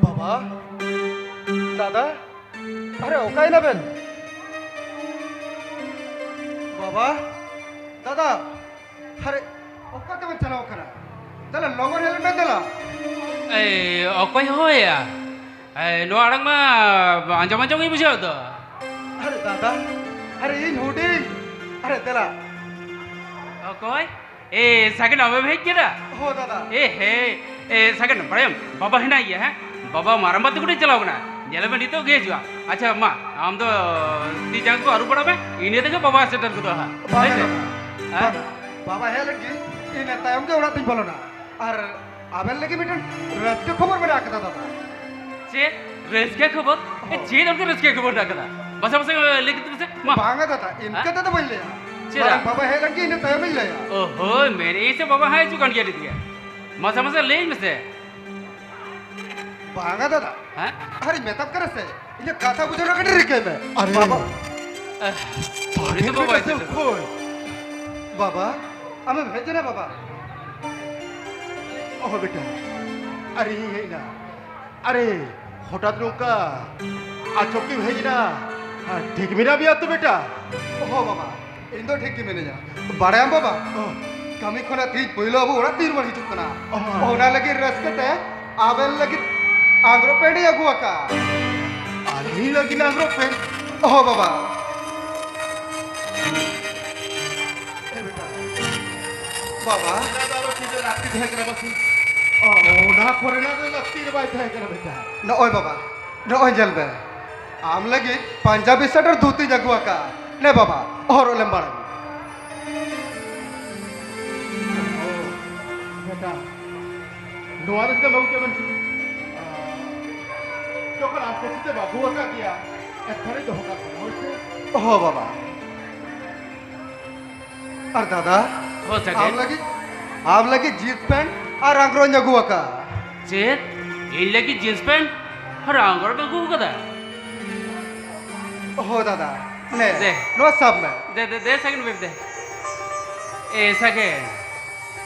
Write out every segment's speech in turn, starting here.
বাবা দাদা আরে ওকাই নেবেন বাবা দাদা আরে ওকা তেমন চালাও খানা তাহলে লগর হেলমেট দিলা অকয় হয় নো আড়াং মা আঞ্জম আঞ্জম এই বুঝাও তো আরে দাদা আরে ইন হুডিং আরে দিলা অকয় সাকেন আবে ভেজ কেরা हो दादा সাকেন বড়াম বাবা হেনা ইয়ে হ্যাঁ বাবা মারাম বাদ গুড়ি চালাও না জেলে में নিতো গে जुआ अच्छा मा हम तो ती जाग को आरु पड़ा में इने तक बाबा सेटल को हा बाबा हे लगी इन तायम के उड़ा तिन बोलो ना और आबेल लगी मिटन रात के खबर में आके दादा चे रेस के खबर चे दम के रेस के खबर डाका बस बस लेके तुमसे मा भांगा दादा इनके दादा बोल ले चेरा बाबा हे लगी इन तायम मिल ले ओहो मेरे से बाबा है चुकान किया दिया मसा मसा ले में से भांगा दादा हैं अरे मैं तब करे से ये कथा बुझो ना के रिके में अरे बाबा अरे तो बाबा ऐसे बाबा हमें भेजे ना बाबा ओह बेटा अरे ये ना अरे हठात नौका आचोकी भेजना ठीक मेरा भी तो बेटा हो बाबा इन दो ठीक की मैंने जा बड़े हम बाबा कमी खोना तीन पहिलो अब उड़ा तीन बार हिचुक ना होना लगी रस के ते आवेल लगी आंग्रो पेड़ी अगुआ का अरे लगी ना ग्रुप पे हो बाबा बाबा दादा सीधे रात्रि थे कर बस ओ ना करे ना तो लगती रे भाई थे कर बेटा न ओए बाबा न ओए जल बे आम लगी पंजाबी शर्ट और धोती जगुआ का ले बाबा और लंबाड़ा बेटा नोआर से बहु के बन जो कर आपके सीधे बाबू का किया एथरे जो होगा होसे हो बाबा और दादा हो सके आम लगी जीन्स पैंट और आंग्रो जगुआ का चे इन लगी जींस पैंट और आंगोर का गु कदा हो दादा ने दे। नो सब में दे सेकंड वेव दे ए सके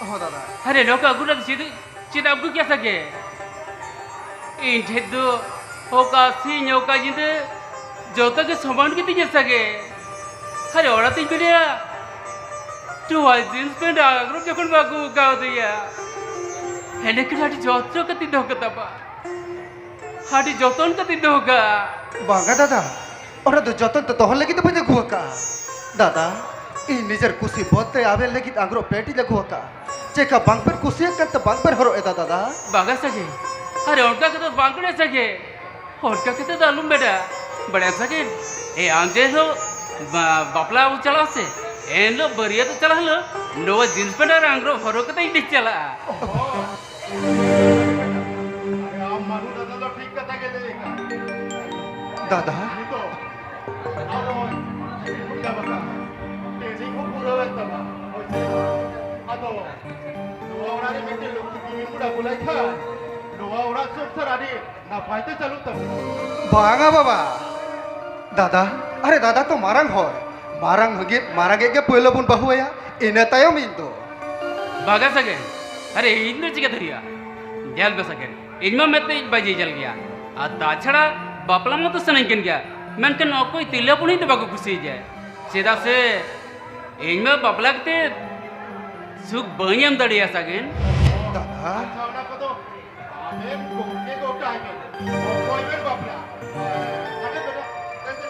हो दादा अरे लोग अगुरा सीधे सीधे आपको क्या सके इन ठेदो होका सी न्योका जिंदे जोता के सामान की तीजे सके अरे औरत ही बिलिया तू वाल जींस पैंट आगरो जखन बागु गाव दिया हेने के हाटी जोतो का तीन होगा तबा हाटी जोतोन का तीन होगा बांगा दादा और तो जतन तो तोहन लगी तो बजे गुआ का दादा इ निजर कुसी बोते आवे लगी आंग्रो पेटी लगुआ का चेका बांग पर कुसी का तो बांग पर हरो एदा दादा बागा सके अरे उनका के तो बांगड़े सके उनका के तो दालूम बेटा बड़े सके ए आंजे हो बापला वो चला से एन लो बरिया तो चला लो नो जींस पैंट और आंग्रो हरो के तो ही चला अरे आप मानो दादा तो ठीक कथा के देगा दादा तो आओ क्या बता तेजी को पूरा रहता बा आतो नोआरा रे मेटे लोग की मुड़ा बुलाई था नोआरा सब सरारी ना फायदे चलू तब बांगा बाबा दादा अरे दादा तो मारंग हो मारंग के पहले बुन बहु या इने तायम इन तो बागा सके अरे इन चिका धरिया जल बे सके इनमें मैं तो बाजी जल गया आ ताछड़ा बापला में तो सनकन गया मैं के नो कोई तिले पुनी तो बागो खुशी जाए सीधा से इनमें बापला के सुख बनियम दड़िया सकेन दादा सावना को तो आमे गोके गोटा है कोई बेर बापला अरे बेटा कैसे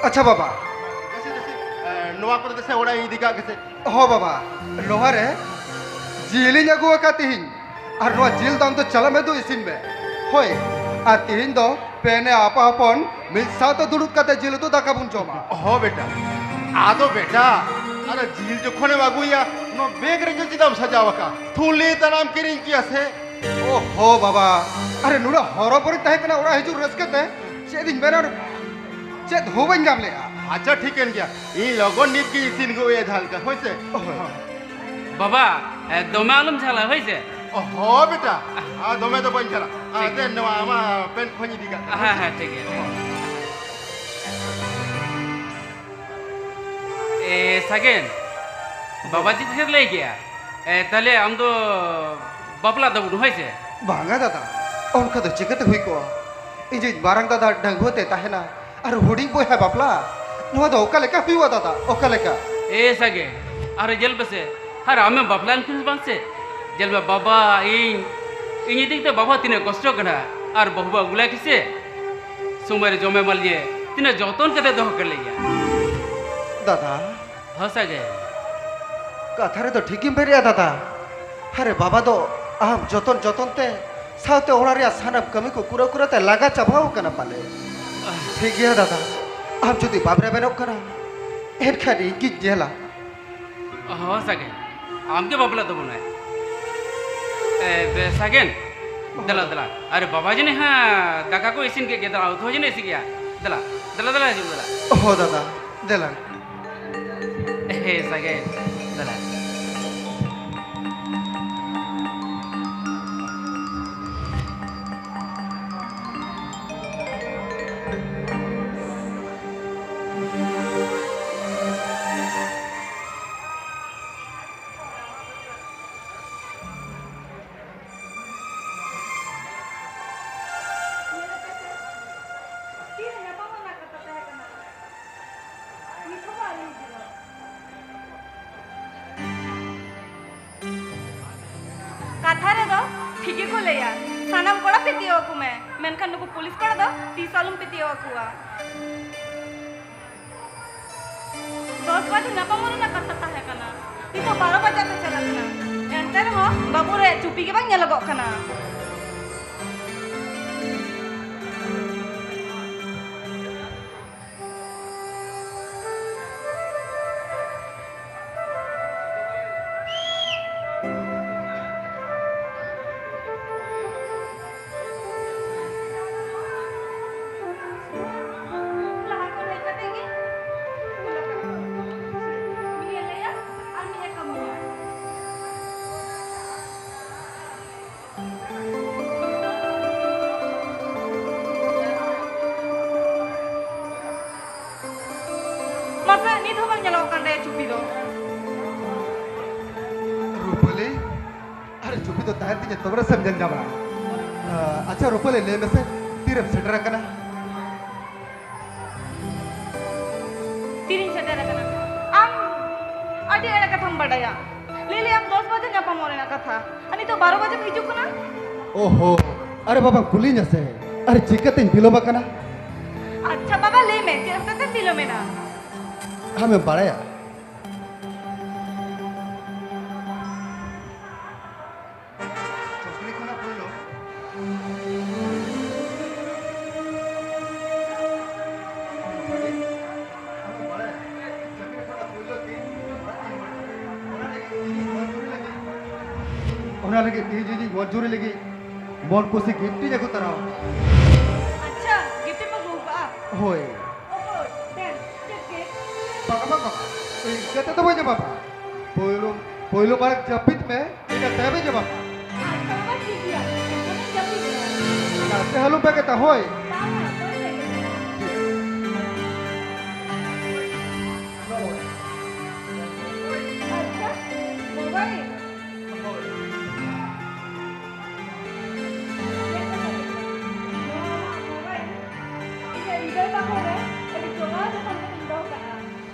अच्छा बाबा कैसे नोआ को जैसे ओड़ा ई दिखा कैसे हो बाबा लोहार है जीली जगुआ का तिहिन और नो जील दाम तो चला में दो इसिन में होय आ तिहिन दो पेने आपा अपन मिलसा तो दुड़ुक का जील तो दाका बुन चोमा हो बेटा आदो बेटा अरे झील जो खोने बागुया नो बेग रे जो जिदाम सजावा का थूली तनाम किरिंग किया से ओ हो बाबा अरे नुरा हरो परि तहे कना ओरा हिजु रसकते चेदिन बेनर चेद होबन जाम ले अच्छा ठीक है क्या ई लगन नीत की सीन को ये झाल का होइसे बाबा दमे आलम झाला होइसे हो बेटा आ दमे तो पंचला आ दे नवा आमा पेन खोनी दिगा हाँ हाँ ठीक है सकेन बाबा जी ले गया ताले हम तो बापला दबुन होइसे भांगा दादा उनका तो चिकते हुई को इन मारंग दादा डंगोते ताहेना और हुडी बोय है बापला नवा दो ओका लेका हुई दादा ओका लेका ए सगे अरे जल बसे हर आमे बापलान फिर बांग से जल में बाबा इन दिख तो बाबा तीने कष्ट कना और बहुबा गुला किसे सुमरे जमे मल ये तीने जतन कते दोह कर लिया दादा हाँ सगे कथा रे तो ठीक ही बेरिया दादा अरे बाबा दो आम जतन जतन ते साउते ओनारिया सानब कमी को कुरा कुरा ते लगा चाबाव कना पाले ठीक है दादा आम जुदी बाबरे बेनो कना एन खानी की जेला हाँ सगे आमके बापला तो बुनाए सगेन दला दला अरे बाबा जी ने हाँ दाका को इसिन के दला तो जी ने इसी किया दला दला दला जी दला हो दादा देला हे सगेन दला कथा रे दो ठीक को लेया सानम कोड़ा पितियो को मैं मेनखान नुको पुलिस कोड़ा दो तीसालुम पितियो कुआ 10 बजे नापामोर ना कथा ताहे कना ती तो 12 बजे ते चला कना एंटर हो बाबू रे चुपी के बांग नेलगो कना masa ni tuh bang nyalakan daya cupi do रूपले अरे चुपी तो तार तीजे तोबरा समझन जाबा अच्छा रूपले ले में से तीरम सेटर कना tiring sedara kana am adi ada katham badaya lili am 10 बजे nyapamore na katha ani to 12 बजे हिजू कना ओहो अरे बाबा कुली नसे अरे चिकते बिलोबा कना अच्छा बाबा ले में चिरते दिलो में ना हमें बड़ाया चकरी कना बोलो उन्हें लगे जी मजूरी लगी मोर कोसी गिफ्टी देखो तराओ अच्छा गिफ्ट में रूपा होए ओहो देन के बाबा कहते तो बोझे बाबा पोइलो बार जपित में इधर तबे जब बाबा अच्छा बाबा ठीक है जब भी नाचे हलू पे कहता होए अच्छा mobile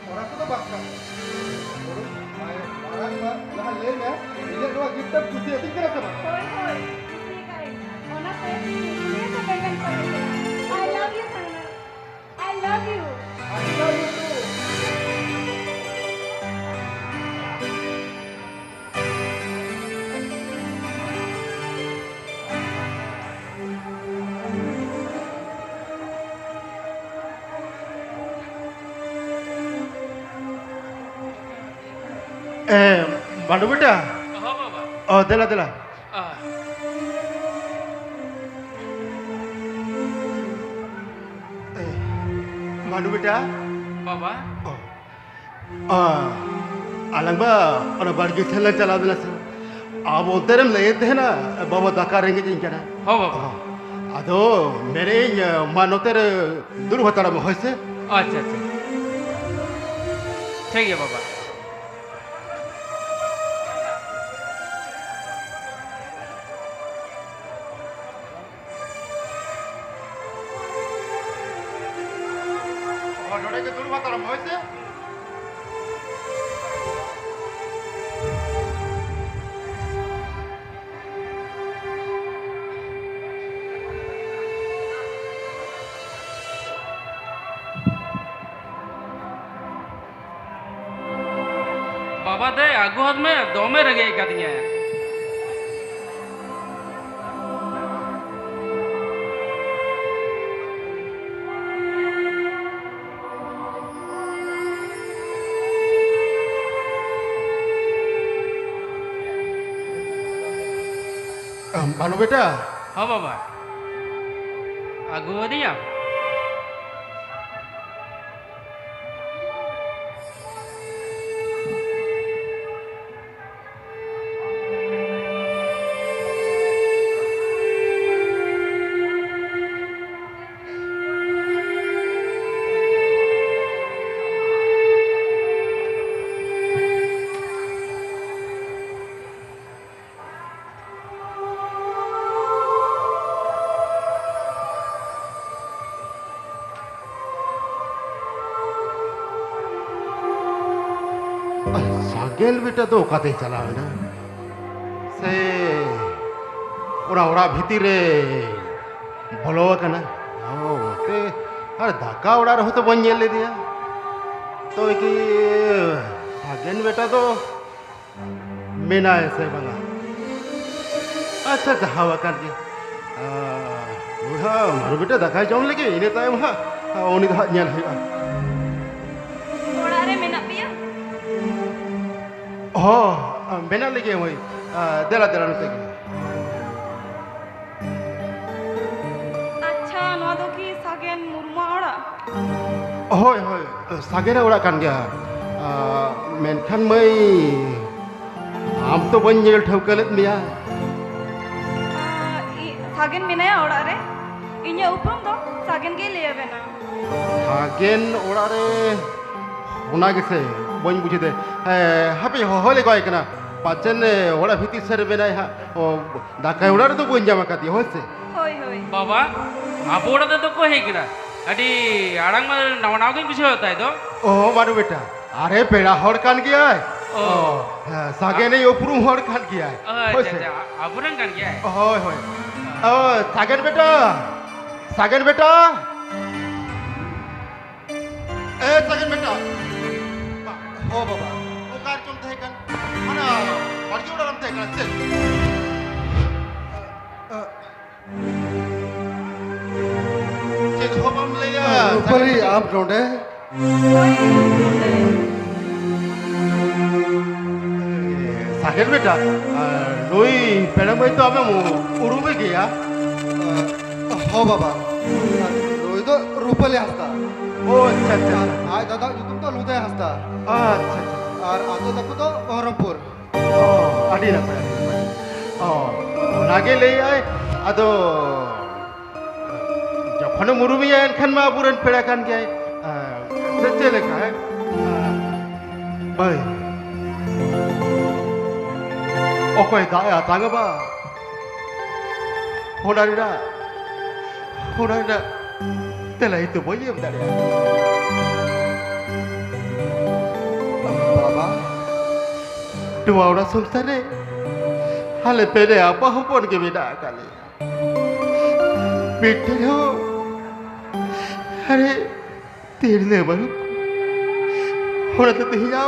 orang tu bakal orang lah lena ini dua kita kusi itu kira apa I love you, Sana. I love you. I love you too बांडू बेटा हाँ बाबा दिला दिला बांडू बेटा बाबा अलग बा और बारगी थल्ला चला दिला से अब उधरम ले थे ना बाबा दाका रहेंगे जिनके ना हाँ बाबा अदो मेरे मानो तेरे दूर बता रहा है से अच्छा अच्छा ठीक है बाबा नोड़े के दूर बतारा मोय से बाबा दे आगू हाथ में दो में रगे का दिया है बानो बेटा हाँ बाबा आगू हो दिया सागेन बेटा तो ओकाते चला है ना से ओरा भीतर रे बोलो कना ओ ते अरे धाका ओड़ा रहो तो बन ले दिया तो कि सागेन बेटा तो मेना ऐसे बंगा अच्छा अच्छा हवा कर दे मारो बेटा धाका जाऊं लगे इन्हें ताय वहाँ उन्हें धा न्याल है ओड़ा रे मेना पिया oh benar lagi yang woi dela nute ke अच्छा नवा दो की सागेन मुर्मा ओड़ा hoi hoi sagera ora kan gya menkhan mai am to ban nyel thaukalet mia सागेन मेना ओड़ा रे इन्या उपरम दो सागेन के लिए बेना hagen ora re ona gese bany bujhe de happy hole goi kana pachen ora bhiti ser benai ha dakai ora to bany jama kati hoise होय होय बाबा आप ओड़ा तो को है किरा अड़ी आड़ंग में नवनाव के विषय होता है तो oh maru beta are pera hor kan gya hai oh sage ne oprum hor kan gya hai अच्छा अच्छा अबुरन कर गया है hoi hoi sagen beta sagen beta sagen beta हो बाबा o kar chum the kan mana barki udah ram the kan cel cek hobam le ya रूपली आप ढूंढे sagen beta noi pedang mai to ame urume gaya हो बाबा रोई तो रूपली हस्ता oh अच्छा अच्छा आज दादा युतुम तो लुदे हस्ता अच्छा अच्छा और आतो तक तो बहरमपुर ᱟᱹᱰᱤ ᱱᱟᱯᱟᱭ ᱚᱱᱟᱜᱮ ᱞᱟᱹᱭᱟᱭ ᱟᱫᱚ ᱡᱚᱠᱷᱚᱱ ᱢᱩᱨᱩᱢᱤᱭᱟ ᱮᱱᱠᱷᱟᱱ ᱢᱟ ᱟᱵᱚᱨᱮᱱ ᱯᱮᱲᱟ ᱠᱟᱱ ᱜᱮᱭᱟᱭ ᱥᱮ ᱪᱮᱫ ᱞᱮᱠᱟ ᱵᱟᱭ ᱚᱠᱚᱭ ᱫᱟᱜ ᱮ ᱟᱛᱟᱝᱟ ᱚᱱᱟ ᱨᱮᱱᱟᱜ ᱛᱮᱞᱟ ᱦᱤᱛᱚᱜ ᱵᱟᱹᱧ ᱮᱢ ᱫᱟᱲᱮᱭᱟᱜᱼᱟ बाबा Dua orang sungsare hale pede apa hopon ke beda kali bitero hare tirne baru hora to hiya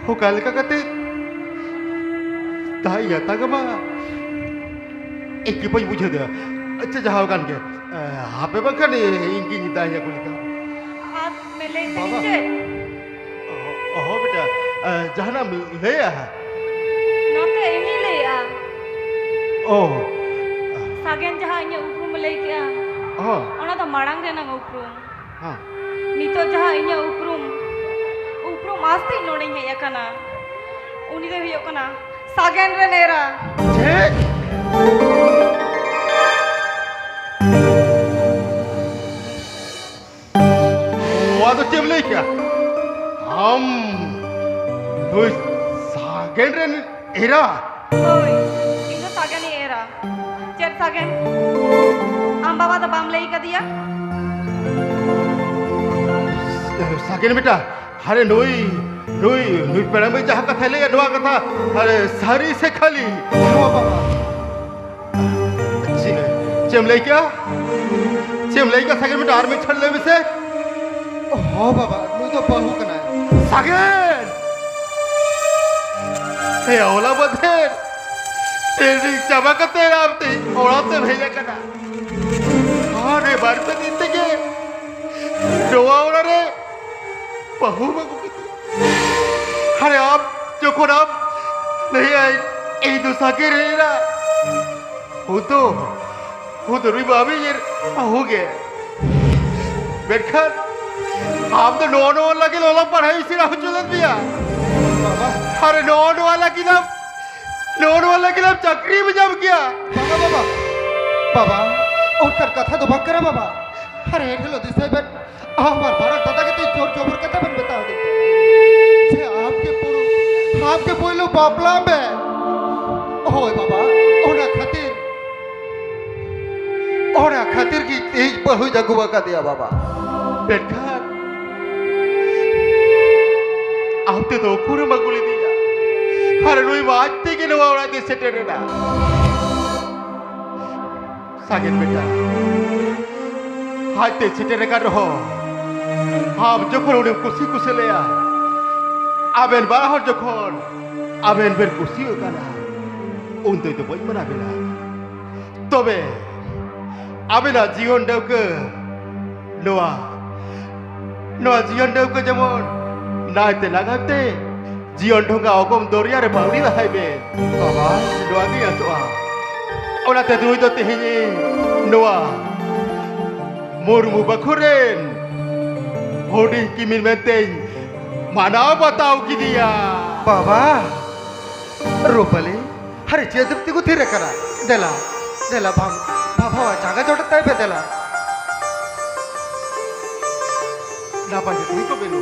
ho kal ka kate tai ya tagama ek pai bujhe dia अच्छा जाओ kan ke hape bakan ingi tanya kulita आप मेले बाबा। से oh beta jahana le ya नोते इमी ले आ oh सागेन जहाँ इन्या उपरुम ले क्या oh ओना तो माड़ांग रे नंग उपरुम ha नितो जहाँ इन्या उपरुम आस्ते नोड़े है या कना उनी दे हुयो कना सागेन रे नेरा Cek. Waduh cem lagi ya. Tuh sagen ren era. होय इनो सागेन ही एरा चेक सागेन आम बाबा तो बाम ले का दिया सागिन बेटा अरे नुई नुई नुई पेड़ा में जहाँ कथा ले नुआ कथा अरे सारी से खाली हाँ बाबा चेमलाई क्या सागिन बेटा आर्मी छड़ ले से हाँ बाबा नु तो बहु कना है सागिन हे ओला बधेर तेरी चबा का तेरा आपते ओला ते भेजा कना अरे बार पे दीते के डोआ ओला रे बहु बगु अरे आप जो खुद आप नहीं आए ये तो सागिन है ना वो तो रुई बाबी ये हो गया बैठकर आप तो नॉन वाला के लोला पढ़ाई इसी राह चलत दिया बाबा अरे नॉन वाला किलाफ चक्री में जम गया बाबा बाबा बाबा उनकर कथा तो भक्कर है बाबा अरे हेलो दिसे बन हमार भारत दादा के तो चोर चोबर कथा बन बता देते छे आपके पोलो बापला में ओए बाबा ओना खातिर की तेज बहु जगुआ का दिया बाबा बैठकर आपते तो पूरे मगुली दिया अरे रुई वाजते के नवा उड़ा दे सेटे ना सागिन बेटा हाजते सेटे कर रहो आप যখন উনি খুশি খুশি লেয়া আবেন বাহর যখন আবেন বের খুশি ওকানা উনতই তো বই মানাবে না তবে আবেনা জীবন দেওকে নোয়া জীবন দেওকে যেমন নাইতে লাগাতে জীবন ঢোকা অগম দরিয়ারে বাউরি বাহাইবে बाबा নোয়া দিয়া তোয়া ওনাতে দুই তো তেহিনি নোয়া মুরমু বাখুরেন होड़ी की मिल में तेज माना बताओ कि दिया बाबा रोपले हरे चेदप्ती को थिरे करा देला भाम बाबा जागा जोड़ता है बेदेला ना पाजे तुम को बेलो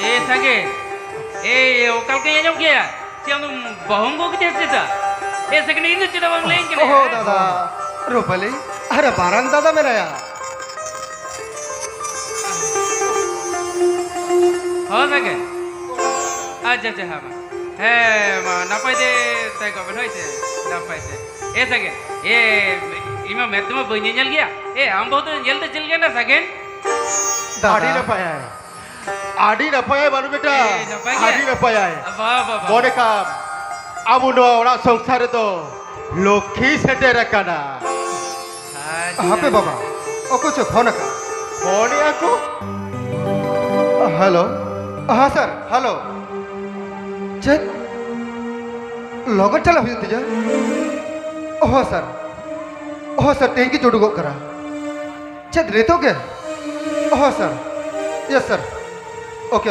ए सागे ए ओकल के ये जम गया चियांग बहुंगो के जैसे था ए सगने इन चिड़ा बंग लें के ओहो दादा रोपले अरे बारंग दादा मेरा यार हो सके अच्छा हाँ हे नापाई दे तय को बनवाई से नापाई से ए सके ए इमा मैं तुम्हें बनी जल गया ए हम बहुत जल्दी चल गया ना सके आड़ी न पाया है बारू बेटा आड़ी न पाया है वाह वाह बोले का अब उन वाला संसार तो लोखी सेटे रखना हाँ पे बाबा ओ कुछ फोन का बोले आपको हेलो हाँ सर हेलो चेक लॉगर चला हुई तुझे ओह सर तेंगी जोड़ू गो करा चेक रेतो के oh sir yes sir okay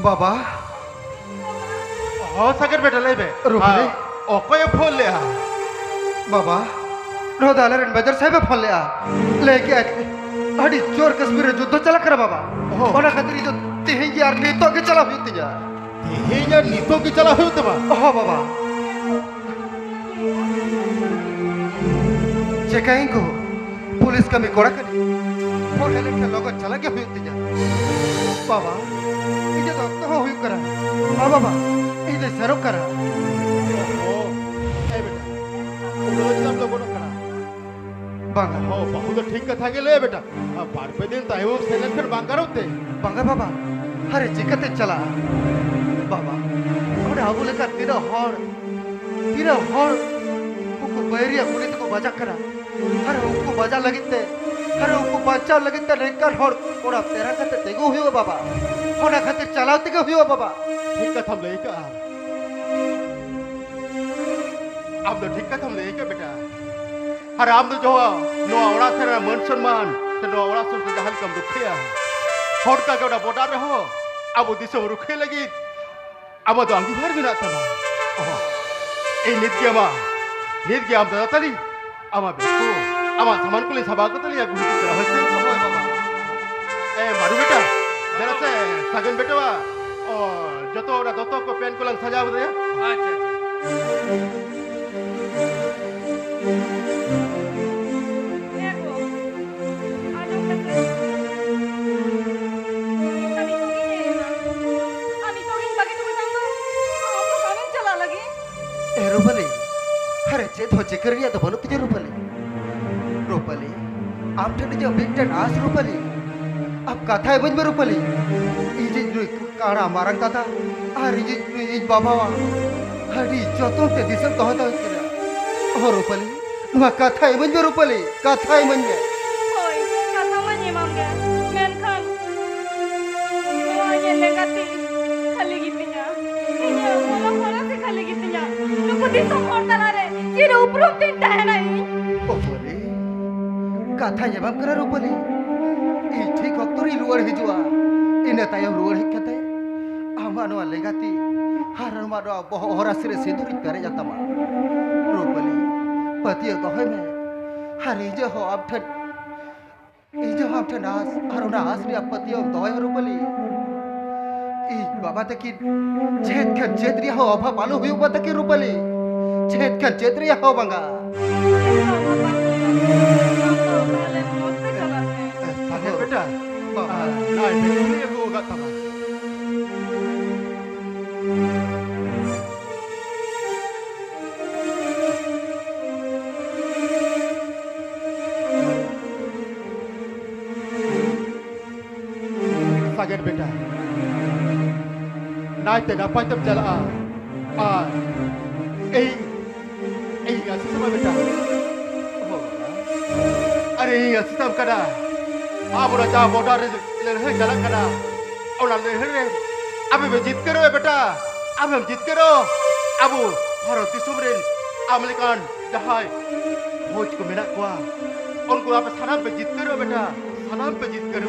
बाबा हो सकर बेटा ले बे रुक रे। ओको ये फोन ले आ बाबा नो दालर बजर साहब फोन ले आ लेके अड़ी चोर कश्मीर युद्ध चला कर बाबा ओना खतरी जो तेहेंगी यार नेतो के चला हुई तुझे ये यार नीतो की चला हुई तबा ओह बाबा चेकाई को पुलिस का भी कोड़ा करी और हेलेट के लोग चला के हुई तुझे बाबा इजे तो हुई करा हां बाबा इजे सरो करा ओ ए बेटा रोज हम लोगों ने करा बांगा हो बहुत ठीक कथा के ले बेटा बार पे दिन ताइवो सेलेक्शन बांगार होते बांगा बाबा अरे जिकते चला बाबा और आबुले का तेरा हर उनको बैरिया पुणे को बजा करा अरे उनको बजा लगिते अरे उनको बच्चा लगिते रेकर हर ओड़ा तेरा खाते तेगो हुई बाबा ओड़ा खाते चलाते के हुई बाबा ठीक कथा हम लेका अब तो ठीक कथा हम लेका बेटा अरे आम तो जो नो आवड़ा से मन सम्मान से नो आवड़ा से जहल कम दुखिया होट का केवड़ा बोटा रहो अब दिसो रुखे लगी अब तो अंगी भर बिना तमा ए नित्य आम दादा तली आम बेको आम सामान को ले सभा को तली गुरु की तरह से बाबा ए मारू बेटा जरा से सगन बेटवा और जतो ओरा दतो को पेन को लंग सजाव दे अच्छा चिकरिया तो बनो तुझे रूपाली रूपाली आप ठंडे जो बिकटन आस रूपाली अब कथा है बन में रूपाली इजे कारा मारंग कथा आर इज बाबा हरी जोतों ते दिसम तो होता है और रूपाली नुआ कथा है बन में रूपाली कथा है बन में Hoy, kata man imam ga. Menkan. Nuanya legati. Kali gitinya. Inya wala se kali gitinya. Nuku di somor talare. Jira uprom tinta hai nai. Rupali कथा ये बाप करा रूपाली इ ठीक वक्तरी रुवर हिजुआ इने तायम रुवर हिकते आमानो लेगाती हारन मानो बहरा सिरे सिंदूरी पेरे जाता मा रूपाली पतियो तो है मैं हरी जो हो अब ठन इजो हम ठन आस हरुना आस रे पतियो तो है रूपाली इ बाबा तकी छेद खन छेदरिया हो अभा पालो हुई बात की रूपाली छेद खन छेदरिया हो बंगा Sakit beta. Nah, ini aku agak tambah. Sakit beta. Nah, tidak apa itu jalan. Ingat sama beta. अरे ये सिस्टम करा आप राजा बॉर्डर ले चला करा और ले रे अब हम जीत करो बेटा अब हम जीत करो अब भारत सुमरिन अमेरिकन जहां खोज को मेरा कुआ उनको आप सनम पे जीत करो बेटा सनम पे जीत करो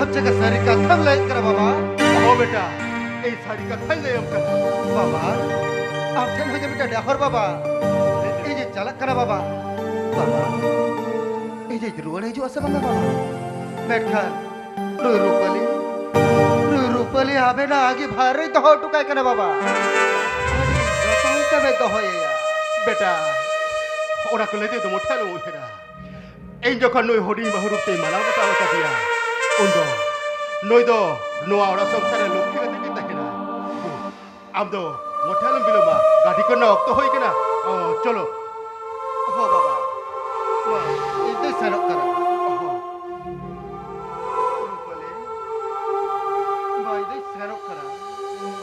अब जगह सारी कथा ले कर बाबा ओ बेटा ये सारी कथा ले हम कर बाबा आप ठन हो जा बेटा डहर बाबा ये जे चलक करा बाबा बाबा ये रुवर है जो असा बंगा बाबा बैठकर रोई रूपाली आबे ना आगे भार रही तो हो टुकाय कना बाबा जतन तबे तो हो या बेटा ओरा को लेते तो मोठा लो हेरा इन जो खन नोई होडी बहुरूप ते माला बता बता दिया उन दो नोई दो नोआ ओरा संसार लोखी गति की तहेना अब दो मोठा लो बिलोमा गाड़ी को ना तो होई केना चलो हो बाबा itu serok kara रूपाली भाई दे serok kara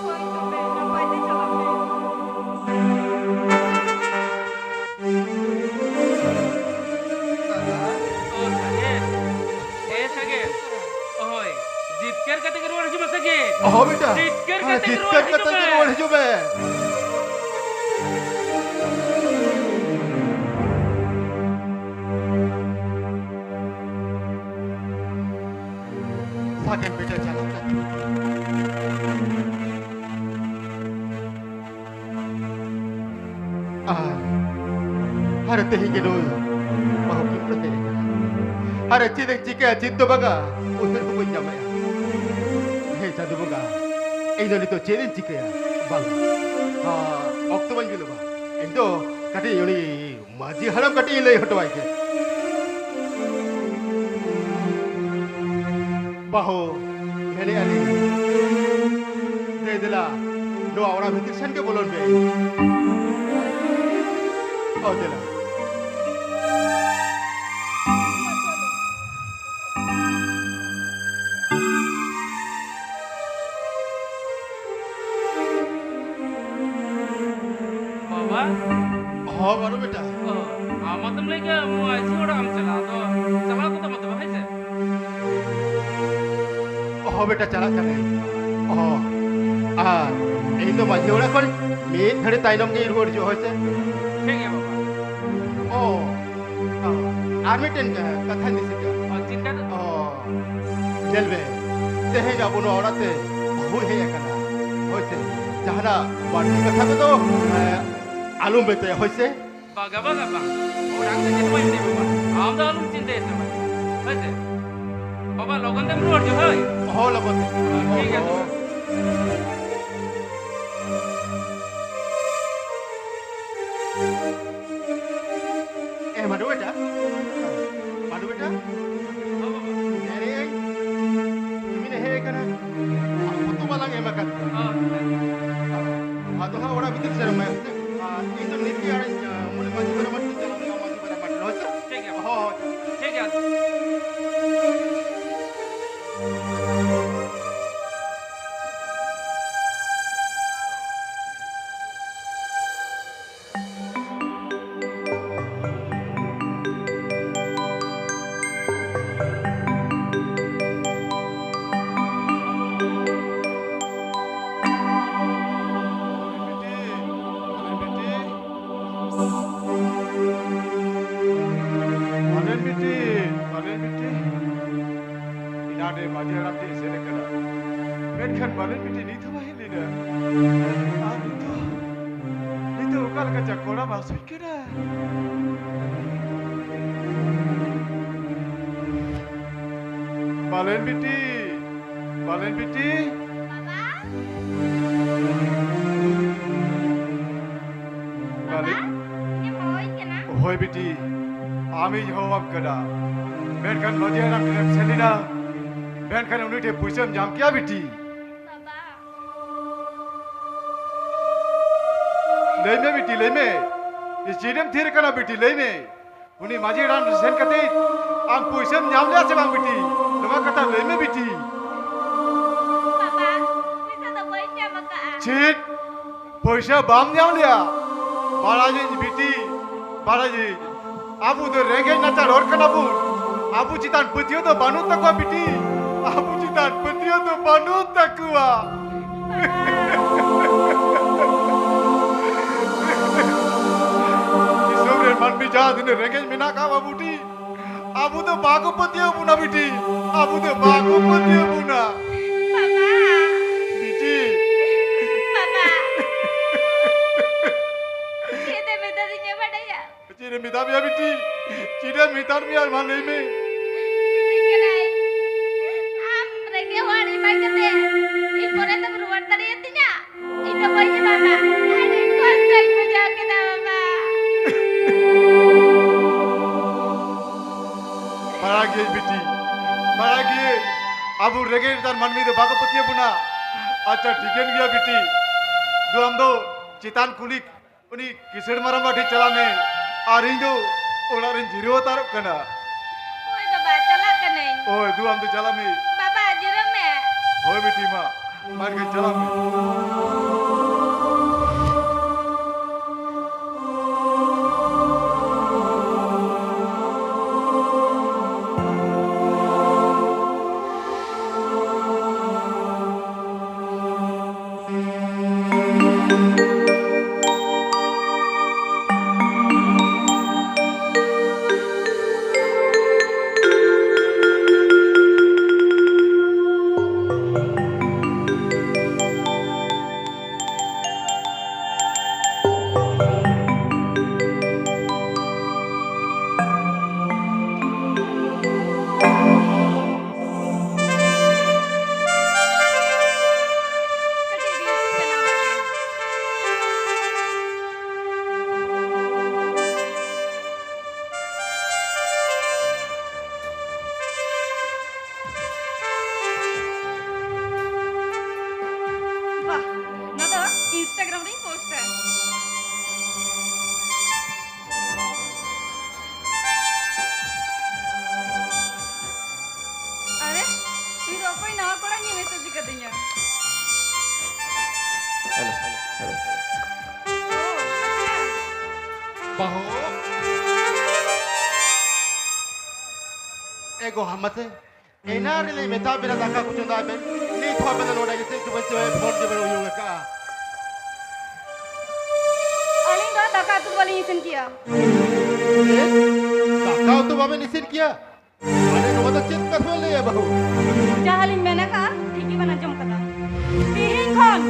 Hoy, tabe, nampai de chalame. Oh, sakit. Sakit. Oi, jitkar kata keluar cuma sakit. Oh बेटा Jitkar हाँ, kata जितकर keluar कतई cuma. रोड जो बे साकेत बेटा चला हर तेही के नोई बहु किंतु है हर चिदे चिके चित्तो बगा उधर को जामे हे जादू बगा इनो नि तो चेरिन चिके या बगा ऑक्टोबर बिलो बा इndo कटी योनी माजी हरम कटी ले हटवाई के बाहो मेरे अली दे दिला नो आवरा भीतर सन के बोलन बे ओ दिला Bawa. हाँ बारो बेटा मतलब लेके ऐसी ओड़ा हम चला तो चला तो मतलब है से हाँ बेटा चला चले इन तो मध्य ओड़ा कौन मेन खड़े ताइनम के इरुवर जो है से ठीक है बाबा आर्मी टेन का कथा नहीं से और जिनका जेल में तेहे जाबो नो औरते बहु है कना होइसे जहाना वाटी कथा में तो आलूम बेते होइसे baga baga bang orang tu jadi macam ni bapak am dah alum cinta itu bapak betul bapak logan tem luar je hai हो लगते ठीक है तो मधु बेटा अरे ini he kana aku malang emakan atau ha ora bitir serma itu niti aranya ᱦᱮᱡ ᱟᱠᱟᱱᱟ ᱢᱮᱱᱠᱷᱟᱱ ᱵᱟᱞᱮᱱ ᱵᱤᱴᱤ ᱱᱤᱛ ᱦᱚᱸ ᱵᱟᱭ ᱦᱮᱡ ᱞᱮᱱᱟ ᱟᱨ ᱱᱤᱛᱚᱜ ᱚᱠᱟ ᱞᱮᱠᱟ ᱪᱟ ᱠᱚᱲᱟ ᱵᱟᱝ ᱥᱩᱭ ᱠᱟᱱᱟ ᱵᱟᱞᱮᱱ ᱵᱤᱴᱤ Baba, em hoi kena. Hoi biti, ami jawab kada. Menkan lojeh nak direct selina. Menkan uni te puisam jam kya biti. Baba, Leme biti leme. Is jidem thir kana biti leme. Uni maji ran sen kate. Ang puisam jam liya se bang biti. Lama kata leme biti. Baba, bisa tak boleh siapa kak? Chit, puisa bam jam liya. Balaji biti, Balaji. Abu tu rengej naca lor kana pun. Abu citan petiyo tu banut takwa biti. Abu citan petiyo tu banut takwa. Isore man bi ja dine rengej mina ka babuti. Abu tu bagu petiyo puna biti. Abu tu bagu petiyo puna. Baba, Biti. Baba. Kita minta dia pada ya. Cire mita biya biti. Cire mitar biya man leme. Pikirai. Mereka wari macam ni. Ibu rasa beruat tadi tinya. Itu boleh Baba. Ada konsep macam kita Baba. Paragi biti. Paragi. Abu rengej tar man mi tu bagu petiyo puna. Acha tiken gya biti. Du am do citan kulik. Uni kisir maram badi chala me. Arindu olarin jiro taruk kana. Oi Baba, celak kan ni? Oi du am do chala me. Baba, jiram me. Hoi biti ma. Man ke chala me. Wah, nada Instagram ni poster. Are, itu apa ini? Aku orang ni message katanya. Oh, अच्छा. Bahu. Ego hamate. Enar le meta bina daka kuchunda ben. Ni thwa bina noda gise tu bese phone de bero yoga ka. Aling dah dah tu balik isin kia. Daka tu babe nisin kiya. Ane no to chit ka thole ya bahu. Jahalin mana ka? Tiki mana jom kata. Pihin kon.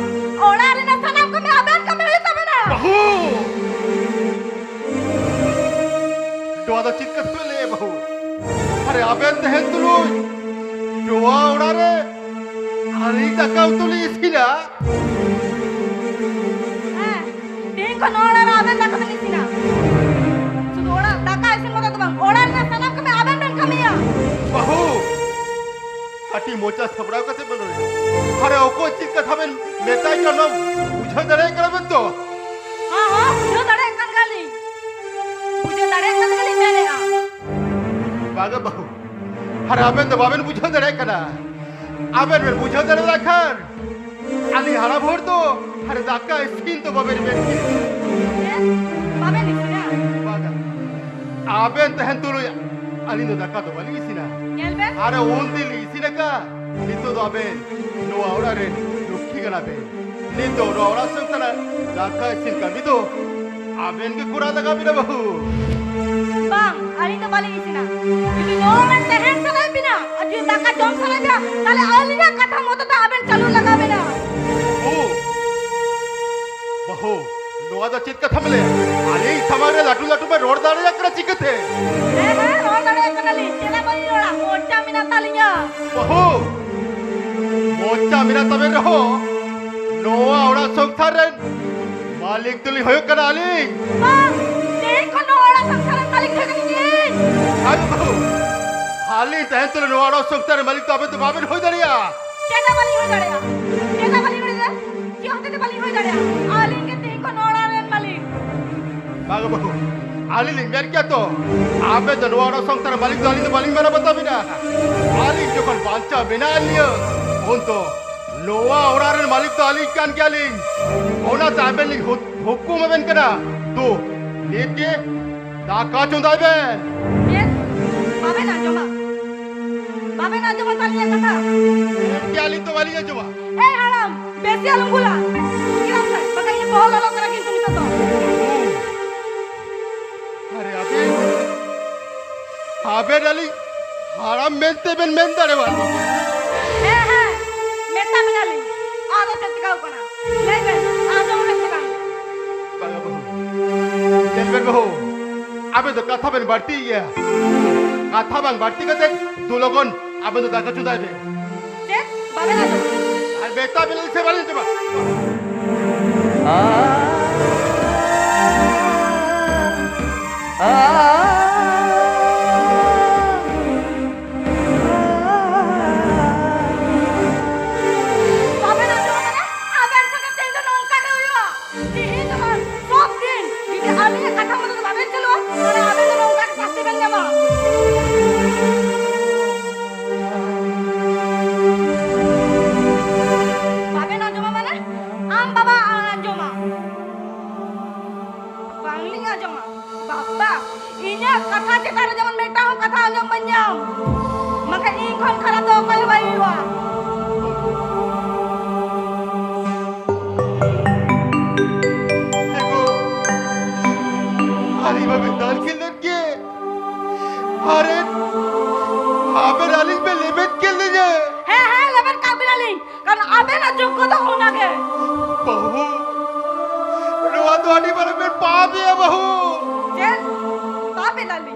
Orang ni nak tanam kami aban kami itu mana? Bahu. Doa to chit ka thole ya bahu. Are aben tehen tulu. Doa orare. Ari daka tuli isina. Pihin kon orang aban dah kami sini. Sudah orang dah kau isin mana tu bang? Orang nak tanam kami aban dan kami ya. बाहू काटी mocha Sobraon कसे बोलो रे अरे ओको चीज का थाबे मेताई का नाम बुझा दरे करबन तो हाँ हाँ, बुझो तड़े kan kali. Bujo tare kan kali मैंने हाँ. बागा बाहू अरे अबेन तो बाबेन बुझा दरे कना अबेन में बुझा दरे रखन अली हरा भोर तो अरे दाका स्किन तो बाबेन में Babe ni sini. बागा अबेन तहन तुलो अली तो दाका तो बली सिना Nyel be? अरे ओन दिली सिना का नितो तो अबेन नो आवड़ा रे लुखी गना बे नितो रो आवड़ा संतना दाका स्किन का भी तो अबेन के कुरा लगा भी ना बाहू Bang, Ali tu balik isina. Jadi orang tehen salah bina, aja daka jom salah bina. Kalau Ali dah kata motor tak aben calu laga bina. Oh, bahu, noa dah cit kata mele. Ali samare latu में road दाड़े जाकर चिकत है। Road दाड़े Kanali, चला बनी रोड़ा, mocha मिना तालिया. बाहु, mocha मिना तबे रहो। नोआ औरा संसारन, मालिक तुली होयो कनाली. Bang, देखो नोड़ा संसारन मालिक है कनी. आलू बाहु, हाली तहन तुले नोआ औरा संसारन मालिक तबे तो बाबन हो दरिया. चला बनी हो दरिया. चला बनी हो दरिया. क्यों होते बनी हो दरिया? Ali के देखो नोड़ा रेन मालिक. बागो बाहु, आली लिंगर क्या तो? आपे तो नोआ औरा संसारन मालिक तो आली तो मालिक मेरा बता बिना. आली जो कल बांचा बिना लियो, उन तो नोआ औरारन मालिक तो आली कान क्या ली? ओना ताबे ली हुक्कुम में बन करा. तो नीत के दाका चुंदाई बन. Yes, babe na joma talia kata. क्या ली तो वाली है जुआ. Eh haram, besi alung gula. Kira apa? Pakai ini bohong lalu kena gitu nih tuh. अरे अबे अबे डाली हराम मेंते बन मेंता रे वाली. Meta menali. Ada cakap apa na? Leben, ada orang cakap. बागा बहू, चल बन बहू. अबे तो कथा बन बढ़ती है. कथा बन बढ़ती का देख दो लोगों अबे तो दाका चुदाई बे. Cek, babe na joma. अरे बेटा बिल्कुल से वाली जुआ. Babe na joma na? Aben cakap tendo nongka deh uya. Dihi teman, sob din. Jadi Ali kata mau tuh babe celo. Kalau aben tuh nongka pasti benda mah. Babe na joma mana? Am baba na joma. Bangli na joma. Baba, ini kata cita ada zaman meta ho kata anjam banjam. Maka ini kon kara to kau bayi wa. देखो अली बाबे दाल के लड़के अरे अबे डाली पे लेबेट के ले जाए. Lebar kabin ali. Karena aben na joko to hona ke. बहू रुआ तो आनी पर में पाप है बहू. Jen, babe lali.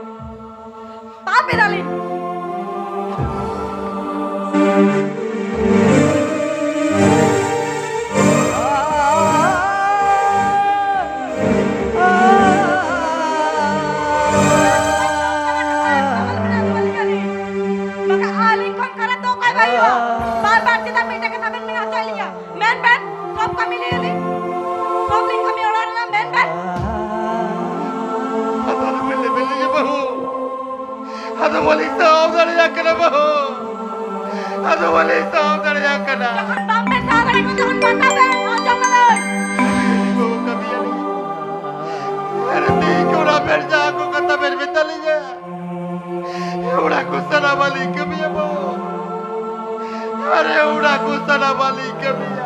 Babe lali. Maka Ali kon kara to kai bayi wa. Bar kita minta ke taben mina chaliya. Men ben, sob kami le ali. Sob ling kami orang na men ben. अदाल में ले ये बहू अदो वाली साहब दर या करा बहू अदो वाली साहब दर या करा. Jangan bampe sabar ko jangan patah ben. Aja malay. बहू कभी आनी अरे ती क्यों ना बैठ जा को कता बैठ बेटा ले जा. उड़ा गुस्सा ना वाली कभी है बहू. अरे उड़ा गुस्सा ना वाली कभी है.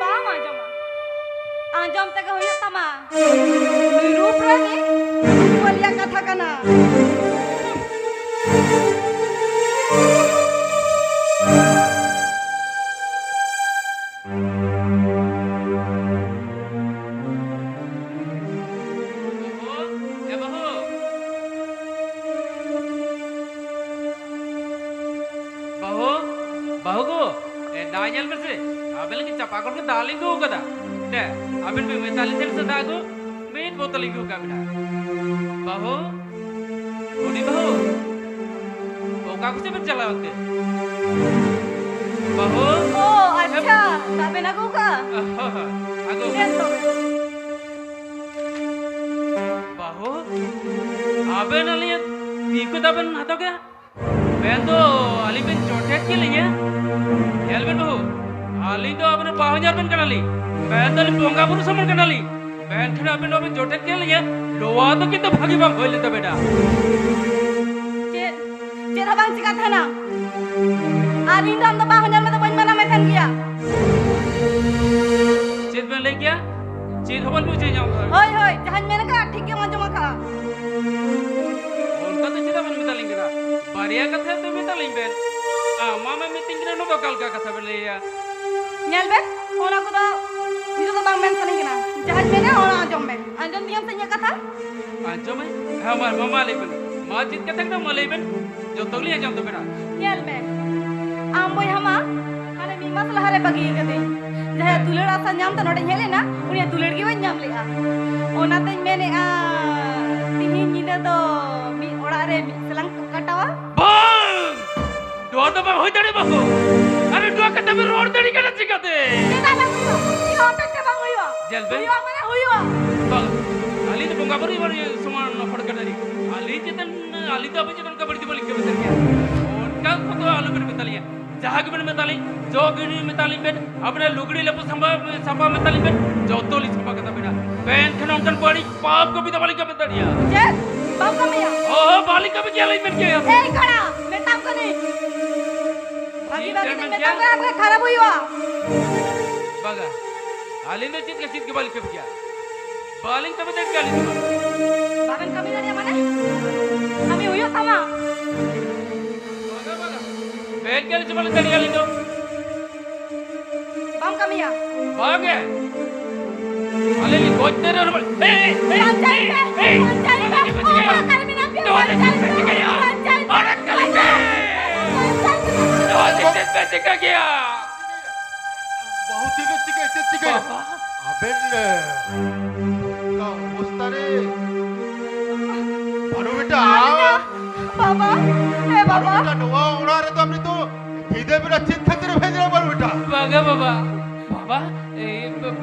Bang anjam. Anjam tega hoya tama. Rup rani. Walia katha kana. ए बहू बहू बहू को ए दाजल में से अबे लगी चपाकड़ के दालिंग को कदा दे अबे में दालिंग से सदा को मेन बोतल को का बिना बहू ओडी बहू ओ का कुछ में चला वक्त बहू Oh, acha. Babe na ko ka. आगो Ento. बहू अबे न लिए तीको दबन हाथों क्या मैं तो अली पे चोटेट के लिए यार बेन बहू अली तो अपने 5000 बेन कनाली मैं तो पोंगा पुरु समन कनाली मैं खड़ा अपने लोग चोटेट के लिए लोआ तो कितना भागी बम होइले तो बेटा Jen, Jen abang cakap thana. Ari ndo am do ba nyal me do bañ mana me tan gya. चेत बन ले क्या चेत हवन मुझे जाऊंगा Hoi hoi, jahan mena ka ठीक के manjo maka. उनका तो चिता बन मिता लेंगे ना बारिया कथा तो मिता लेंगे मामा मीटिंग के ना बकाल का कथा बन ले या Nyal be, ona ko do itu do bang men saning kena. Jahan mena ona anjom be. Anjom diam tanya kata. आजो में हमार मामा लेबन माँ चित कथा ना मलेबन जो तगली जाऊं तो बेटा Nyal be. Am boy hama hane mi masala hare bagi ke de. Jahan dulur asa nyam ta node hele na, unia dulur gi ban nyam le a. Ona te mene a tihin nyida do mi ora re mi selang katawa. bang dua तो बम हो जाने बाबू अरे dua कथा में road दड़ी करना चिकाते Kita lang ko. Iyo ta te bang huyo. जल बे Huyo mana huyo. bang ali तो bunga बरी बरी समान नफड़ कर दरी ali तो अभी जबन का बड़ी बोली के बता गया उनका तो आलू बन में तलिया जहां के बन में तली जो गिनी में तली बेन अपने लुगड़ी लेपो संभा में तली बेन जो तो लिस का कथा बेटा पेन खनन कन पड़ी पाप को भी तो बालिका में तलिया Jet, bang kami ya. ओ बालिका में क्या लाई में क्या Eh, kara, metam ko ni. Bagi-bagi ni metam ka apa kharap huyo. बघा ali ने चित के बालिका में क्या बालिका में देख गाली तो Bahkan kami dari mana? Kami huyo sama. बघा पेन के लिए चमल तली गाली तो Bang kami ya. बागे ali ni कोच तेरे और Pancai be. Pancai be. Oh, kami minam dia. Pancai. औरत गली पे दो दिन पे चिका गया बहुत चिके बाबा अबेन का उस्तारे बारू बेटा Baba. Eh, बारू baba. बेटा नवा उड़ा रहे तो हमने तो हृदय मेरा चित खतरे भेज रहा बारू बेटा बागा बाबा बाबा ए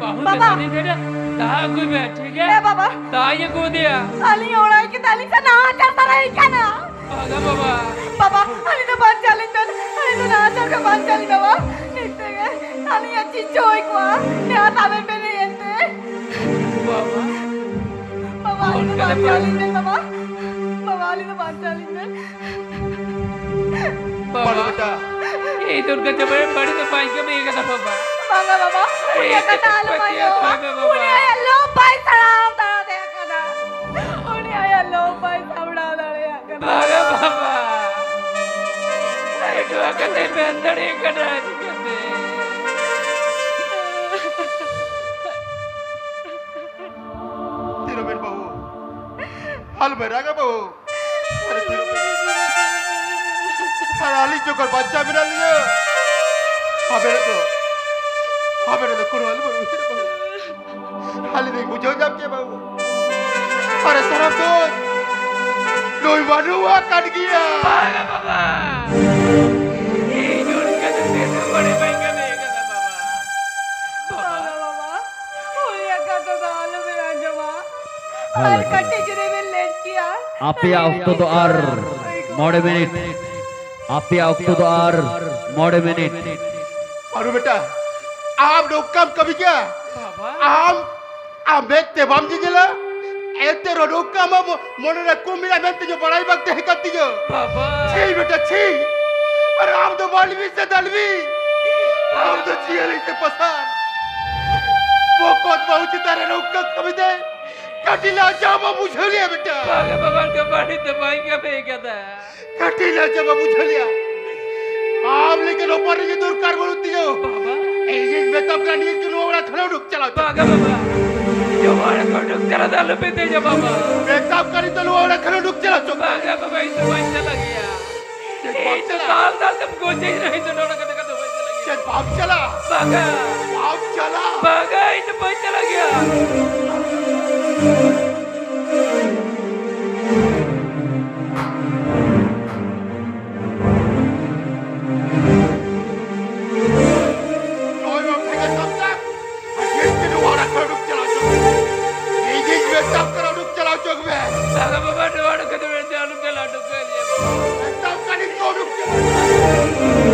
बाहु बाबा। में बेटा दा कोई बैठे Eh, क्या baba. दा ये को दिया Ali orang kita ali sana ajar tarai kana. बागा बाबा Baba, ali to pancalin dan. Ali to na ajar ka pancalin baba. Nite ke. Ali ya chichoy ko. Ne atame pe ne ente. Baba Baba, ali to pancalin dan baba. Baba, ali to pancalin dan. बाबा बारू बेटा ये तो उनका जब बड़ी तो पाई के में एक था बाबा Bangga baba. Unia kata alam ayo. Unia ya lopai sarang tara de kana. Unia ya lopai sabda dare kana. बागा बाबा अरे दुआ करते पे अंदर एक कटा चिकाते तीनों बेन बहू हाल में रागा बहू अरे तीनों हाली जो कर बच्चा मिला लिया हमें तो कौन हाल बहू हाली नहीं बुझो जब के बहू अरे सरफ तो लोई मानुआ कट गया बागा बाबा ये जो उनका जो तेरे बड़े भाई का में एक था बाबा Bangga baba. Unia kata alam jama. Halo, Al kate jure में लेट किया. Apia waktu doar mode menit. Apia waktu doar mode menit. मारू बेटा आम लोग कम कभी क्या बाबा आम बेटे बम जी गला ऐते रोड कम मोने ने कुमिला बेटे जो बड़ाई वक्त है करती जो बाबा छी बेटा छी अरे आम तो बालवी से दलवी आम तो चियली से पसार वो कोत बहुत तारे लोग कभी दे कटिला जामा बुझलिया बेटा बागा बाबा का बड़ी तो भाई का में एक था कटिला जामा बुझलिया आम लेकिन ऊपर की दूर कर बोलती जो बाबा एजेंट में तब का नींद के लोग खड़ा रुक चला बागा बाबा जो हमारे को डुक चला दाल पे दे जा बाबा मैं तब करी तो लोग खड़ा रुक चला चुप बागा बाबा इसे भाई चला गया ये तो साल साल तुमको चेंज नहीं तो डोना कते कते भाई चला गया चल बाप चला बागा बाप चला बागा इसे भाई चला गया Noi mau pegang samsak. Akhir ke dua orang kau duk celau cok. Ini gue tak kau duk celau cok be. बागा बाबा डोना कते में चालू के लाडू के लिए Tak kali kau duk celau.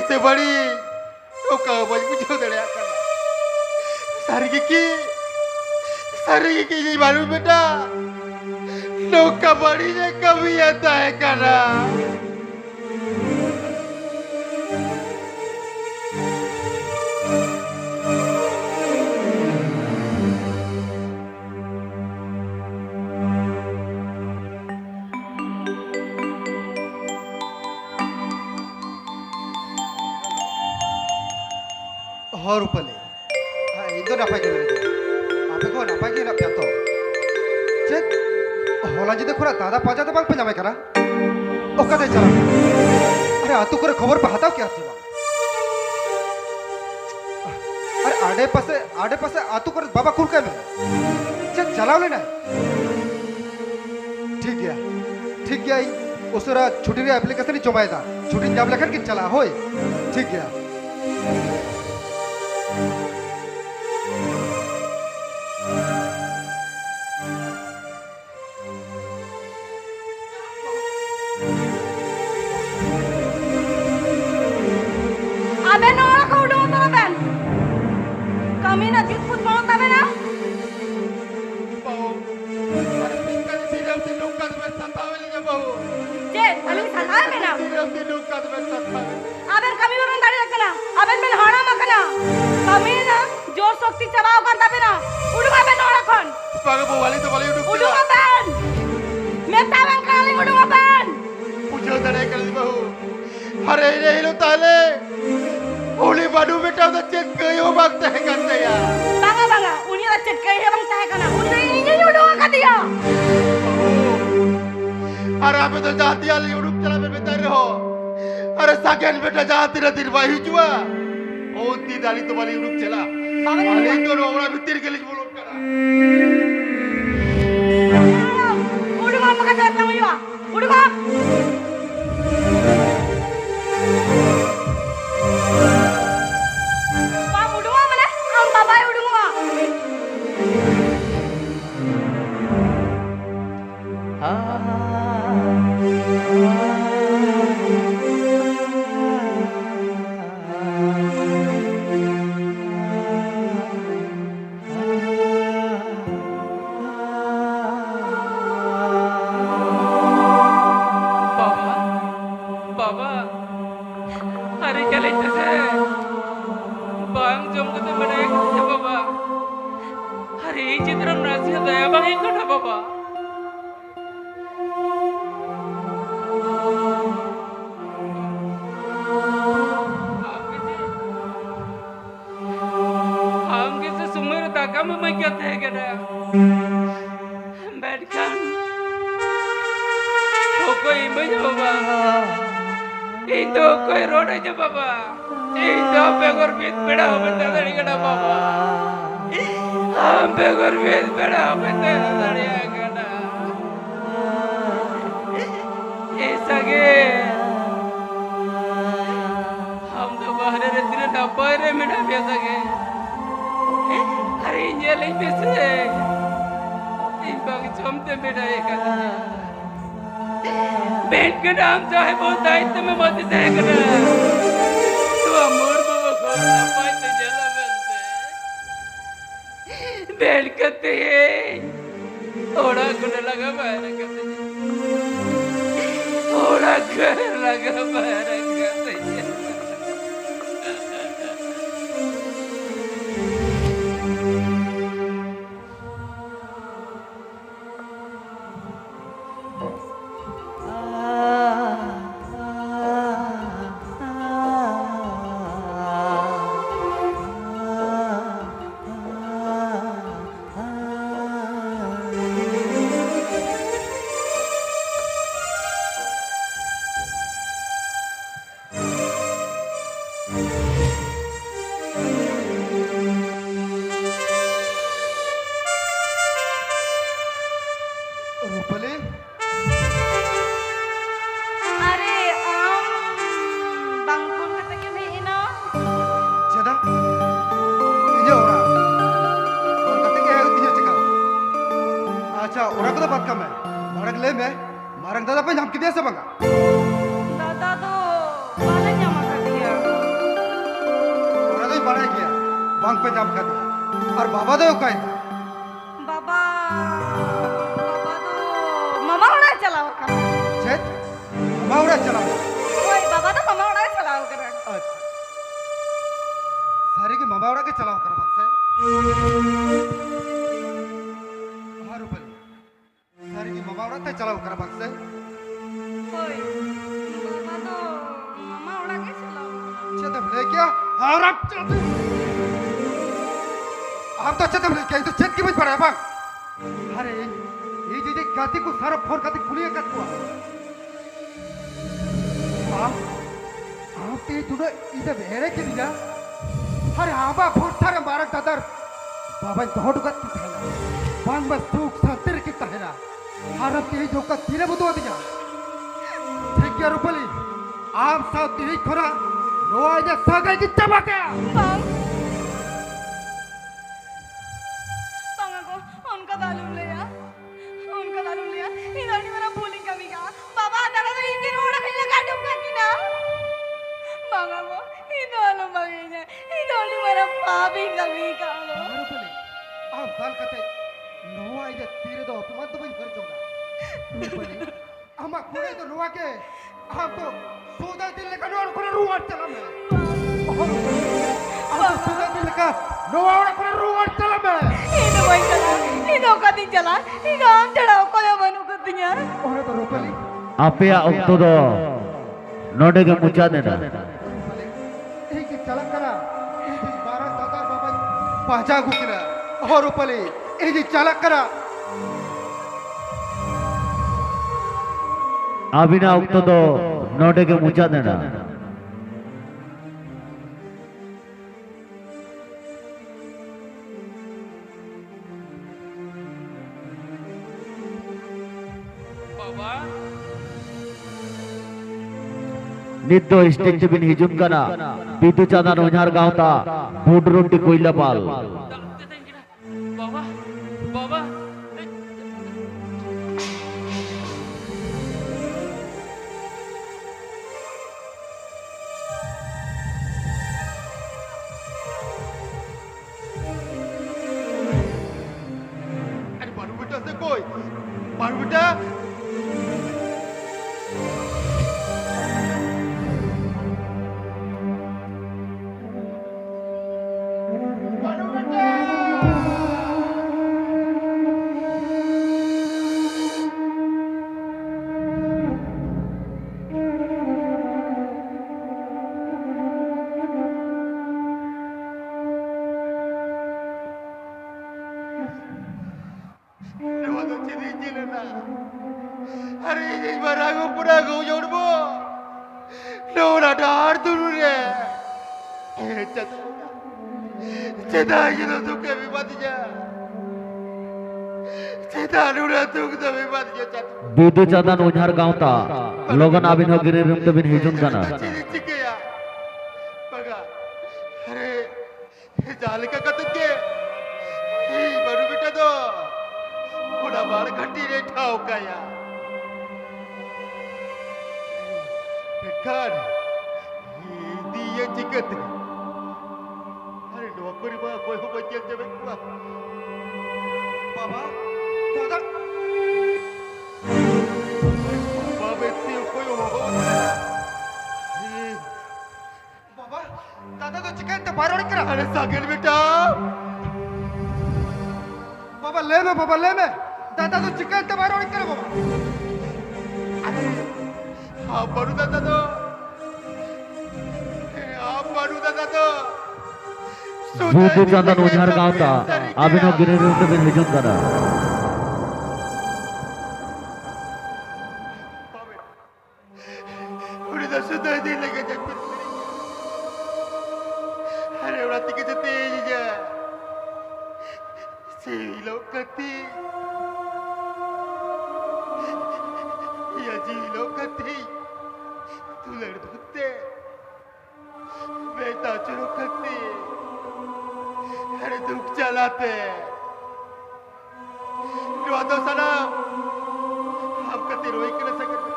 से बड़ी तो कब बुझो दड़िया करना सारी की ये मालूम बेटा नौका बड़ी ने कभी आता है करना और ऊपरले itu napai ke mere ape ko napai ke na pyato chet hola jide khora dada paja te bang penjamai kana okate chala अरे आतु करे खबर पे हटाओ क्या चला अरे आडे पासे आतु करे बाबा कुल के में चल चलाओ लेना ठीक है उसरा छुट्टी रे एप्लीकेशन ही चोबाए था छुट्टी जब लेकर कि चला होए ठीक है Aben orang kau dong tu aben. Kami nak jut put mau tabe na? Bau, ada tinggal di dalam tindukan bersatawe linya bau. Je, kami salah aben na. Di dalam tindukan bersatawe. Aben kami memang tadi nak kena. Aben men hara makana. Kami na jor sakti cebau kan tabe na. Udu aben orang kon. Sebagai bawali tu balik uduk Udu aben. Meta aben kali udu aben. Pujo dare kali bau. Hari ini lo tale. Uli badu betul tu cek kayu bakte kata ya. Bangga, uni lah cek kayu bang teh kana. Uni ini udu kat dia. Hari apa tu jati ali uduk cala berbetar ho. Hari sakian betul jati na dirbahi cua. Oh tidak ali tu balik uduk cala. Ali tu orang betir kali mulut kana. Udu apa kata kamu ya? Udu apa? Itu koi roda aja baba. Itu pegor bit beda benda dari kada baba. Pegor bit beda benda dari kada. Esage. Ham to bahar re tine na pare mena biasa ke. Hari ini lagi biasa. Imbang jomte beda kada. बैठ के नाम चाहे बहुत दायित्व में मत जाए करना तो अमर बाबा को ना पाए तो जला बनते बैठ करते हैं थोड़ा गुण लगा बाहर करते थोड़ा घर लगा बाहर करते दादा तो बाला nya maka dia बांग पे जाम कर दिया और बाबा दो का बाबा बाबा तो मामा उड़ा चलाओ कर चेत मावड़ा चला ओए बाबा तो मामा उड़ा चलाओ कर अच्छा सारे की मावड़ा के चलाओ कर बस हारू भले सारे की मावड़ा के चलाओ कर बस ओए बाबा तो मामा उड़ा के चलाओ चेत भले क्या और अब तो चेत भले क्या तो चेत की भी पड़ा है बांग अरे ये जी गाती को सारा फोन गाती खुलिए कत हुआ आप ते तुझे इधर भेड़े के दिया अरे आबा फोन सारे मारा दादर बाबा बहुत गत की पहला बांग बस सुख सातिर की तहरा हरब ते जो का तीरे बुदवा दिया ठीक है रुपली आप साथ तीरे खोरा रोआ इधर सागर की चबा गया बांग को उनका दालू ले या इधर मेरा भूलिंग कमी का बाबा दादा तो इंजन उड़ा के लगा दूंगा कि ना बांगा को इधर मगे इधर मेरा पापी कमी का रुपली आप बाल कते रोआ इधर तीरे दो अपमान तो भाई कर जोगा रुपली अम्मा खोड़े तो रोआ के आप तो सोदा दिल लेकर रोआ खोड़े रोआ चला मैं आप तो सोदा दिल लेकर रोआ चला मैं इधर वही चला इधर का दिन चला इधर हम चढ़ाओ को या बनू कर दिया और तो रुपली आपे उक्तो दो नोडे के मुचा देना एक चलक करा एक 12 दादा बाबा पाजा गुकरा और उपले एक चलक करा अबिना उक्तो दो नोडे के मुचा देना बाबा नित्य स्टेज बिन हिजुन कना बीतु चादा नोझार गावता बूट रोटी कोइला पाल बाबा बाबा अरे बारू बेटा से कोई बारू बेटा अरे ये बरागो पूरा गो जोड़बो नोरा डार दुरुरे चेता ये तो तू के भी बात जा चेता नोरा तू के भी बात जा बीतु चादा नोझार गावता लोगन अबिन हो गिरे रुम बिन हिजुन कना चिके बगा अरे जाल का कत के ये बरू बेटा तो पूरा बाल घटी रे ठाव का या बेकार दिए चिकत अरे नौकरी बा कोई हो बच्चे जब कुआ बाबा दादा बाबे ते कोई हो बाबा दादा तो चिकन तो बाहर करा अरे सागल बेटा बाबा ले में दादा तो चिकन तो बाहर करा बाबा हाँ बड़ू दादा तो आप बड़ू दादा तो बीतु चादा नोझार गावता अबिन हो गिरे रुम बिन हिजुन कना उड़ी तो सुधा दिन लगे जब अरे उड़ा तिके तो तेज जा सी लोकती या जी लोकती तू लड़ भुगते बेटा चुरो करती अरे दुख चलाते दो सलाम हम कते रोई कर सकते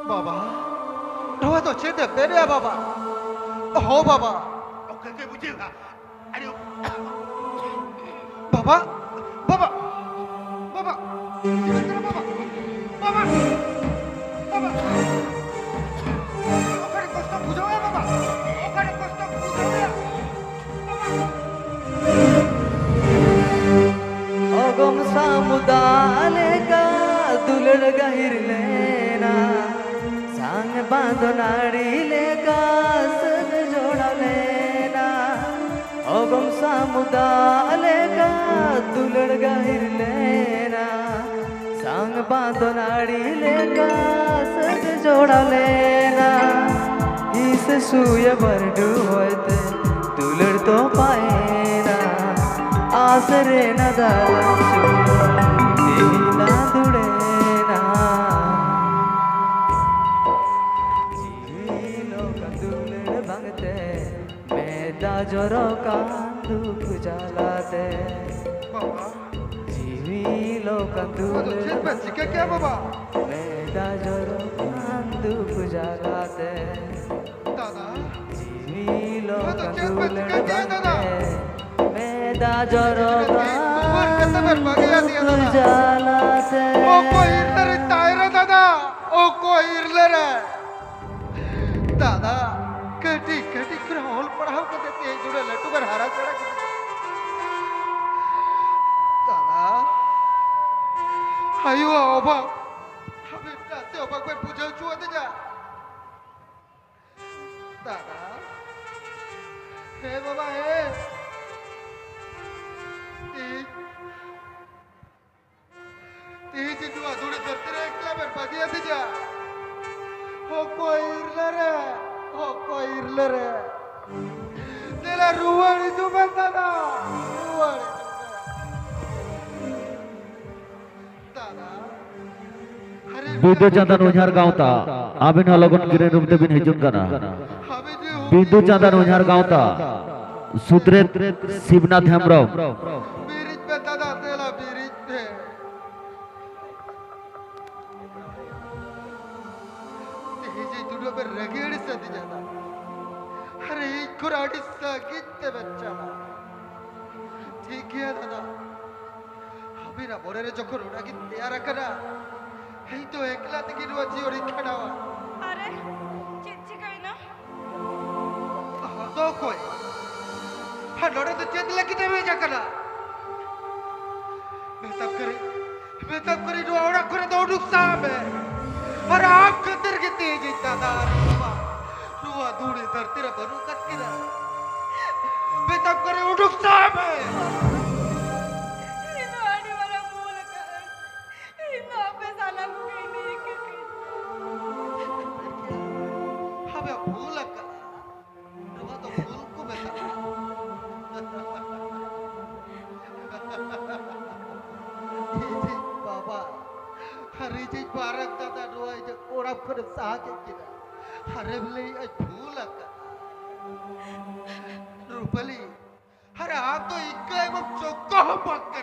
बाबा रोआ तो चेते पेरे बाबा हो बाबा ओके के बुझेगा अरे बाबा बाबा बाबा बाबा बाबा बाबा ओखाने कष्ट बुझाओ बाबा ओखाने कष्ट बुझाओ अगम सामुदाले का दुलड़ गहिर लेना सांग बांधो नाड़ी लेका सद जोड़ा लेना अगम सामुदाले का दुलड़ गहिर लेना सांग बांधो नाड़ी लेका सद जोड़ा लेना इस सूय बरडू होते दुलड़ तो पाएना आसरे न दालचू ना दुड़ेना जीलो कंदुलड़ भंगते मेदा जोरो कांदुक जलाते बाबा जीलो वो तो कंदुलड़ चेत में चिके क्या बाबा मेदा जोरो कांदुक जलाते दादा जीलो वो तो चेत में चिके क्या दादा मेदा जोरो तुम्हारे कितने बार भागे आती है दादा जलाते ओ कोई इर्लर तायरा दादा ओ कोई इर्लर है दादा कटी कटी कर हॉल पढ़ाओ के देते हैं जुड़े लट्टू पर हारा चढ़ा के दादा आयो ओबा हमें रास्ते ओबा कोई पूछो छुआ दे जा दादा हे बाबा हे ती तू अधूरे करते रहे एकला पर बाकी आती जा हो कोई इर्लर है तेरा रुवाड़ी तू बनता था रुवाड़ी दादा अरे বিদ্যুৎ চাঁদা ওঝার গাঁওতা আবিন লগন কিরে রূপ দেবিন হিজুন কানা हमें जो বিদ্যুৎ চাঁদা ওঝার গাঁওতা সুত্রেত শিবনাথ হেমব্রম बीरिज पे दादा तेला बीरिज पे जी तुड़ो पे रगेड़ी से दी जाता अरे एक कुराड़ी सा कितने बच्चा ठीक है दादा अभी ना बोरे रे जोकर उड़ा की तैयार करा ही तो एकला तक की रुआची और इखड़ा हुआ अरे चिच्ची कहीं ना तो कोई हाँ लोड़े तो चेत लगी थे भेजा करा मैं तब करी जो औड़ा करे तो उड़ुक साहब है और आग कतर के तेज दादा रुआ दूरी धरती रे बरू कत की रे मैं तब करे उड़ुक साहब है इन आने वाला मूल कर इन पे साला को कहीं नहीं कर हमें भूल कर रुआ तो भूल को बता बाबा हरी जी पारक दादा रोए जो ओड़ा कर सागे किरा हरे बले आई फूल का रूपली हरे आप तो इक्का एवं चौका पक्का